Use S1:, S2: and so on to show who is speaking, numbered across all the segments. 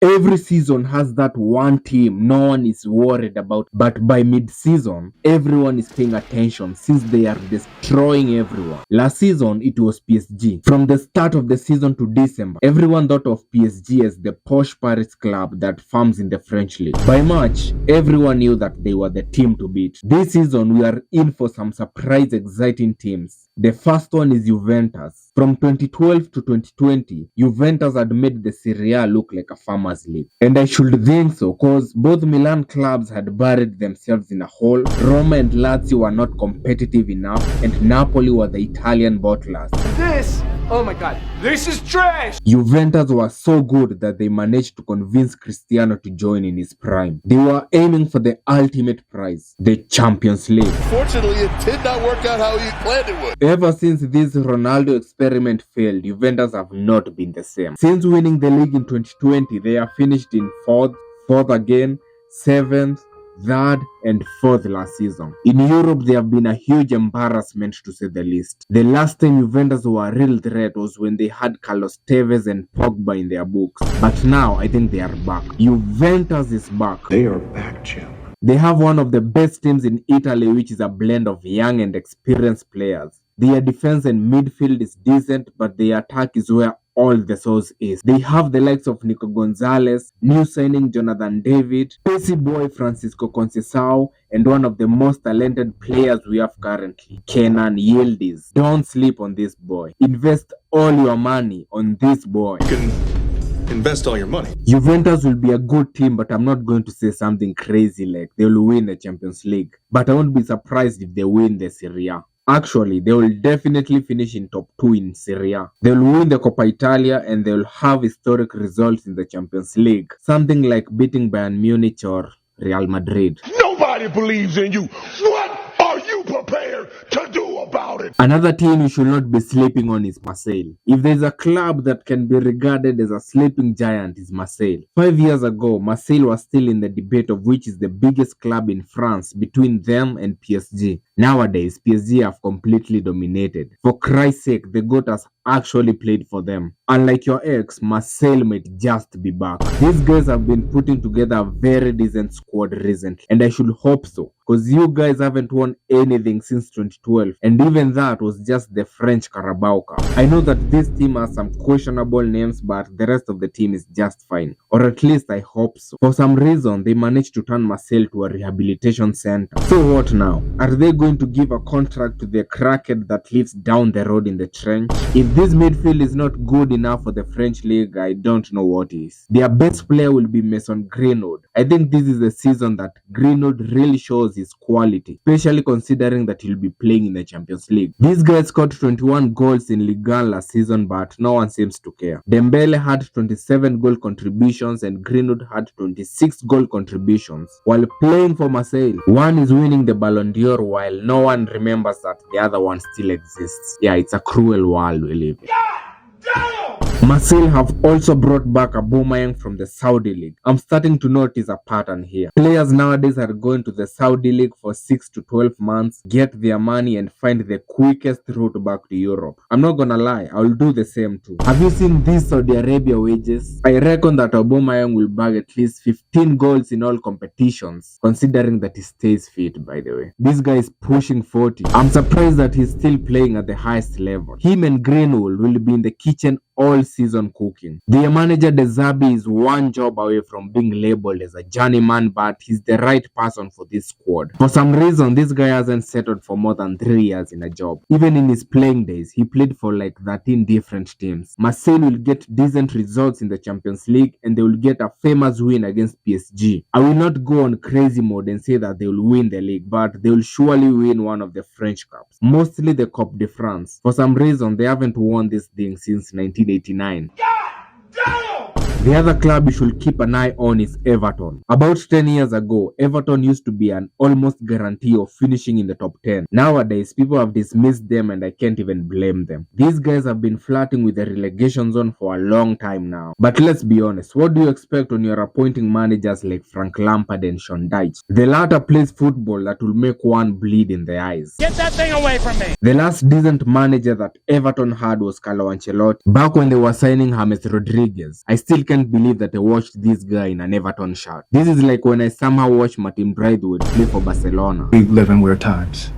S1: Every season has that one team no one is worried about, but by mid-season, everyone is paying attention since they are destroying everyone. Last season, it was PSG. From the start of the season to December, everyone thought of PSG as the posh Paris club that farms in the French league. By March, everyone knew that they were the team to beat. This season, we are in for some surprise exciting teams. The first one is Juventus. From 2012 to 2020, Juventus had made the Serie A look like a farmers league. And I should think so, cause both Milan clubs had buried themselves in a hole, Roma and Lazio were not competitive enough, and Napoli were the Italian bottlers.
S2: Oh my god, this is trash!
S1: Juventus was so good that they managed to convince Cristiano to join in his prime. They were aiming for the ultimate prize, the Champions League.
S3: Fortunately, it did not work out how he planned it would.
S1: Ever since this Ronaldo experiment failed, Juventus have not been the same. Since winning the league in 2020, they are finished in fourth again, 7th, 3rd and 4th last season. In Europe, they have been a huge embarrassment to say the least. The last time Juventus were a real threat was when they had Carlos Tevez and Pogba in their books. But now, I think they are back. Juventus is back.
S4: They are back, champ.
S1: They have one of the best teams in Italy, which is a blend of young and experienced players. Their defense and midfield is decent, but their attack is where all the sauce is. They have the likes of Nico Gonzalez, new signing Jonathan David, Pacey boy Francisco Conceição, and one of the most talented players we have currently, Kenan Yildiz. Don't sleep on this boy. Invest all your money on this boy.
S4: You can invest all your money.
S1: Juventus will be a good team, but I'm not going to say something crazy like they will win the Champions League. But I won't be surprised if they win the Serie A. Actually, they will definitely finish in top 2 in Serie A. They will win the Coppa Italia and they will have historic results in the Champions League. Something like beating Bayern Munich or Real Madrid.
S3: Nobody believes in you. What are you prepared to do about it?
S1: Another team you should not be sleeping on is Marseille. If there's a club that can be regarded as a sleeping giant, is Marseille. 5 years ago, Marseille was still in the debate of which is the biggest club in France between them and PSG. Nowadays, PSG have completely dominated. For Christ's sake, the GOAT has actually played for them. Unlike your ex, Marseille might just be back. These guys have been putting together a very decent squad recently, and I should hope so, because you guys haven't won anything since 2012, and even that was just the French Carabao Cup. I know that this team has some questionable names, but the rest of the team is just fine, or at least I hope so. For some reason, they managed to turn Marseille to a rehabilitation center. So what now? Are they going to give a contract to the crackhead that lives down the road in the trench? If this midfield is not good enough for the French league, I don't know what is. Their best player will be Mason Greenwood. I think this is the season that Greenwood really shows his quality, especially considering that he'll be playing in the Champions League. This guy scored 21 goals in Ligue 1 last season, but no one seems to care. Dembele had 27 goal contributions and Greenwood had 26 goal contributions while playing for Marseille. One is winning the Ballon d'Or while no one remembers that the other one still exists. Yeah, it's a cruel world we live in. Marseille have also brought back Aubameyang from the Saudi League. I'm starting to notice a pattern here. Players nowadays are going to the Saudi League for 6 to 12 months, get their money and find the quickest route back to Europe. I'm not gonna lie, I'll do the same too. Have you seen these Saudi Arabia wages? I reckon that Aubameyang will bag at least 15 goals in all competitions, considering that he stays fit, by the way. This guy is pushing 40. I'm surprised that he's still playing at the highest level. Him and Greenwood will be in the kitchen all season cooking. Their manager De Zerbi is one job away from being labeled as a journeyman, but he's the right person for this squad. For some reason, this guy hasn't settled for more than 3 years in a job. Even in his playing days, he played for like 13 different teams. Marseille will get decent results in the Champions League and they will get a famous win against PSG. I will not go on crazy mode and say that they will win the league, but they will surely win one of the French cups, mostly the Coupe de France. For some reason, they haven't won this thing since 1989. The other club you should keep an eye on is Everton. About 10 years ago, Everton used to be an almost guarantee of finishing in the top 10. Nowadays, people have dismissed them and I can't even blame them. These guys have been flirting with the relegation zone for a long time now. But let's be honest, what do you expect when you're appointing managers like Frank Lampard and Sean Dyche? The latter plays football that will make one bleed in the eyes.
S2: Get that thing away from me!
S1: The last decent manager that Everton had was Carlo Ancelotti, back when they were signing James Rodriguez. I still can't believe that I watched this guy in an Everton shirt. This is like when I somehow watched Martin Braithwaite play for Barcelona.
S4: We live in weird times.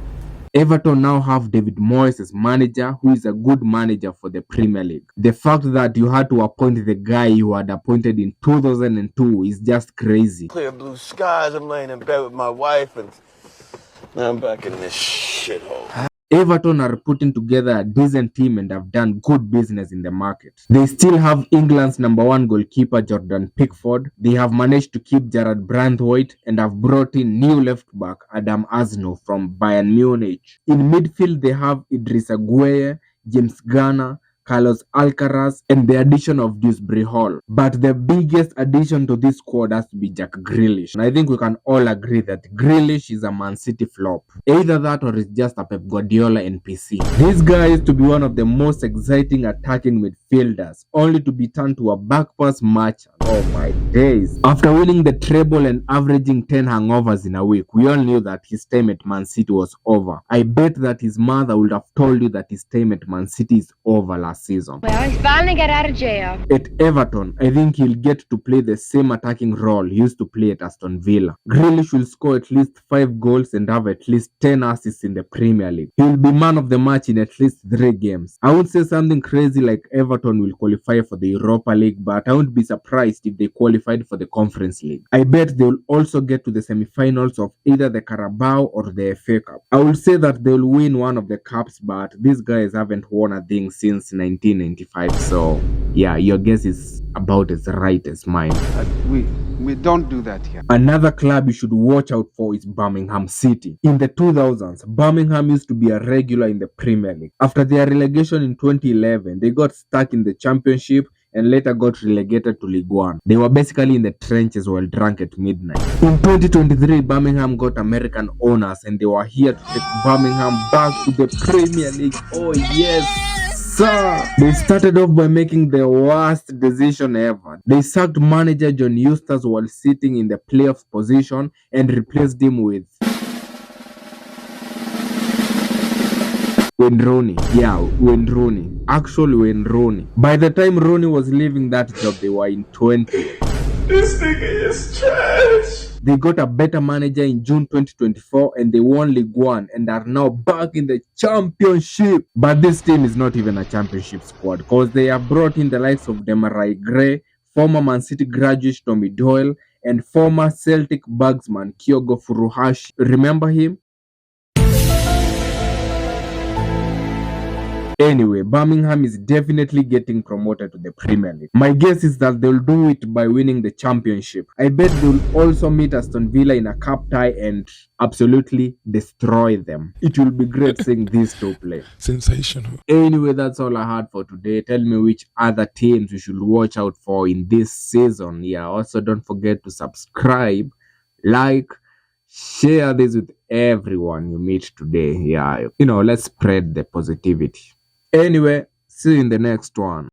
S1: Everton now have David Moyes as manager, who is a good manager for the Premier League. The fact that you had to appoint the guy you had appointed in 2002 is just crazy.
S5: Clear blue skies, I'm laying in bed with my wife, and now I'm back in this shithole.
S1: Everton are putting together a decent team and have done good business in the market. They still have England's #1 goalkeeper Jordan Pickford. They have managed to keep Gerard Brandthwaite and have brought in new left back Adam Asno from Bayern Munich. In midfield they have Idrissa Gueye, James Garner, Carlos Alcaraz, and the addition of Dewsbury Hall. But the biggest addition to this squad has to be Jack Grealish. And I think we can all agree that Grealish is a Man City flop. Either that or it's just a Pep Guardiola NPC. This guy used to be one of the most exciting attacking midfielders, only to be turned to a back pass merchant. Oh my days. After winning the treble and averaging 10 hangovers in a week, we all knew that his time at Man City was over. I bet that his mother would have told you that his time at Man City is over last season.
S6: Well, he's finally got out of jail.
S1: At Everton, I think he'll get to play the same attacking role he used to play at Aston Villa. Grealish will score at least 5 goals and have at least 10 assists in the Premier League. He will be man of the match in at least 3 games. I would say something crazy like Everton will qualify for the Europa League, but I wouldn't be surprised if they qualified for the Conference League. I bet they will also get to the semi-finals of either the Carabao or the FA Cup. I will say that they will win one of the cups, but these guys haven't won a thing since 1995, so yeah, your guess is about as right as mine.
S7: We don't do that here.
S1: Another club you should watch out for is Birmingham City. In the 2000s, Birmingham used to be a regular in the Premier League. After their relegation in 2011, they got stuck in the Championship and later got relegated to League One. They were basically in the trenches while drunk at midnight. In 2023, Birmingham got American owners and they were here to take Birmingham back to the Premier League. Oh yes, sir! They started off by making the worst decision ever. They sacked manager John Eustace while sitting in the playoff position and replaced him with Wayne Rooney. Yeah, Wayne Rooney. Actually, Wayne Rooney. By the time Rooney was leaving that job, they were in 20.
S3: This nigga is trash.
S1: They got a better manager in June 2024 and they won League One and are now back in the Championship. But this team is not even a Championship squad because they have brought in the likes of Demarai Gray, former Man City graduate Tommy Doyle, and former Celtic bagsman Kyogo Furuhashi. Remember him? Anyway, Birmingham is definitely getting promoted to the Premier League. My guess is that they'll do it by winning the Championship. I bet they'll also meet Aston Villa in a cup tie and absolutely destroy them. It will be great seeing these two play.
S8: Sensational.
S1: Anyway, that's all I had for today. Tell me which other teams you should watch out for in this season. Yeah, also don't forget to subscribe, like, share this with everyone you meet today. Yeah, let's spread the positivity. Anyway, see you in the next one.